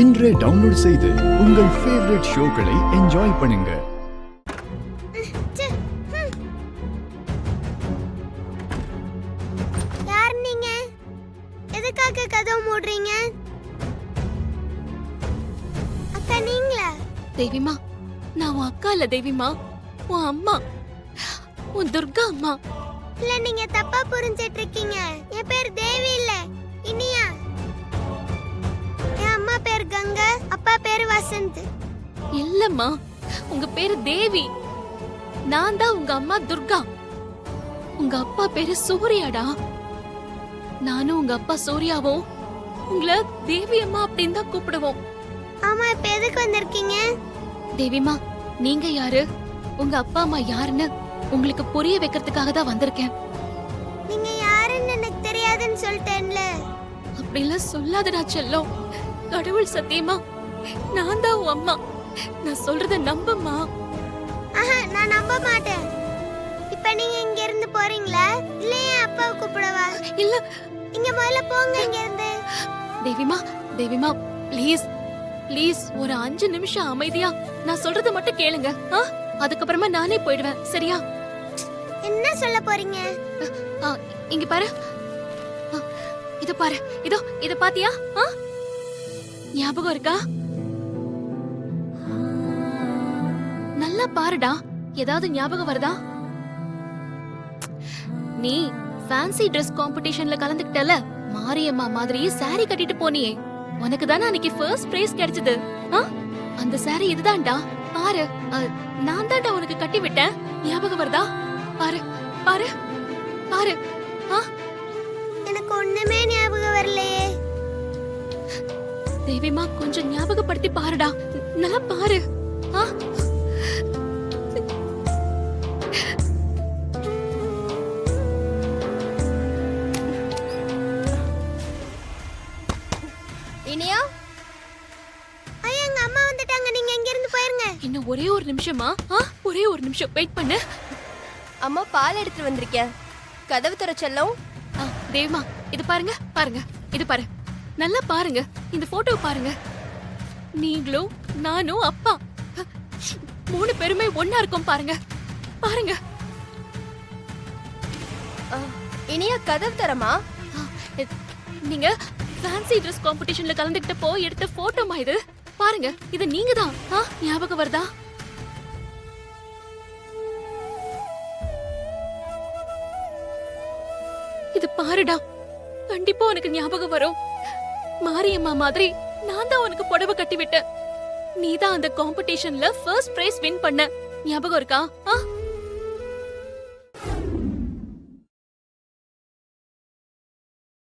இன்றே டவுன்லோட் செய்து உங்கள் ஃபேவரட் ஷோக்களை என்ஜாய் பண்ணுங்க. யார் நீங்க? எதுக்காக கதவு மூடுறீங்க? அக்கா நீங்களா? தேவிமா, நான் உன் அக்கா இல்ல தேவிமா, உன் அம்மா, உன் துர்கா அம்மா. இல்ல, நீங்க தப்பா புரிஞ்சிட்டு இருக்கீங்க. என் பேர் தேவி இல்ல, இனியா. என் அம்மா பேர் கங்கா, அப்பா பேர் வசந்த். இல்லம்மா, உங்க பேரு தேவி. நான் தான் உங்க அம்மா துர்கா. உங்க அப்பா பேரு சூர்யாடா. நானும் உங்க அப்பா சூர்யாவும் உங்களை தேவி அம்மா அப்படின்னு தான் கூப்பிடுவோம். ஆமா, இப்ப எதுக்கு வந்திருக்கீங்க? தேவிமா, நீங்க யாரு, உங்க அப்பா அம்மா யாருன்னு உங்களுக்கு புரிய வைக்கிறதுக்காக தான் வந்திருக்கேன். நீங்க யாருன்னு எனக்கு தெரியாதுன்னு சொல்லிட்டேன்ல. அப்படிலாம் சொல்லாதடா செல்லம். கடவுள் சத்தியமா நான் தான் உன் அம்மா. நான் சொல்றத நம்பம்மா. ஆஹா, நான் நம்ப மாட்டேன். இப்ப நீங்க இங்க இருந்து போறீங்களா இல்ல என் அப்பாவை கூப்பிடவா? இல்ல, இங்க முதல்ல போங்க இங்க இருந்து. தேவிமா, தேவிமா, ப்ளீஸ் ப்ளீஸ் ஒரு 5 நிமிஷம் அமைதியா நான் சொல்றத மட்டும் கேளுங்க. அதுக்கப்புறமா நானே போயிடுவேன், சரியா? என்ன சொல்ல போறீங்க? இங்க பாரு, இத பாரு, இதோ இத பாத்தியா? ஞாபகம் இருக்கா? நல்லா பாருடா, ஏதாவது ஞாபகம் வருதா? நீ ஃபேன்சி ட்ரெஸ் காம்படிஷன்ல கலந்துக்கிட்டல, மாரியம்மா மாதிரி சாரி கட்டிட்டு போனியே, உனக்கு தானே அன்னைக்கு ஃபர்ஸ்ட் பிரைஸ் கிடைச்சது. அந்த சாரி இதுதான்டா, பாரு. நான் தான்டா உனக்கு கட்டி விட்டேன். ஞாபகம் வருதா? பாரு பாரு பாரு. எனக்கு ஒண்ணுமே ஞாபகம் வரலையே. தேவிமா, கொஞ்சம் ஞாபகப்படுத்தி பாருடா, நல்லா பாரு. இனியா, ஐயா, எங்க அம்மா வந்துட்டாங்க. நீங்க எங்க இருந்து போயிருங்க. இன்னும் ஒரே ஒரு நிமிஷமா? ஒரே ஒரு நிமிஷம் வெயிட் பண்ணு. அம்மா, பால் எடுத்துட்டு வந்திருக்கேன். கதவு தர செல்லம். தேவிமா, இது பாருங்க பாருங்க, இது பாரு, நல்லா பாருங்க, இந்த போட்டோ பாருங்க. நீங்களும் நானும் அப்பா 3 பேருமே ஒன்னா இருக்கோம், பாருங்க பாருங்க. இனியா, கதவு தரமா? நீங்க ஃபேன்சி ட்ரெஸ் காம்படிஷன்ல கலந்துக்கிட்டப்போ எடுத்த போட்டோமா இது? பாருங்க, இது நீங்க தான். ஞாபகம் வருதா? இது பாருடா, கண்டிப்பா உனக்கு ஞாபகம் வரும். மாரியம்மா மாதிரி நான் தான் உனக்கு புடவை கட்டி விட்டேன். நீ தான் அந்த காம்படிஷன்ல ஃபர்ஸ்ட் பிரைஸ் வின் பண்ண. ஞாபகம் இருக்கா?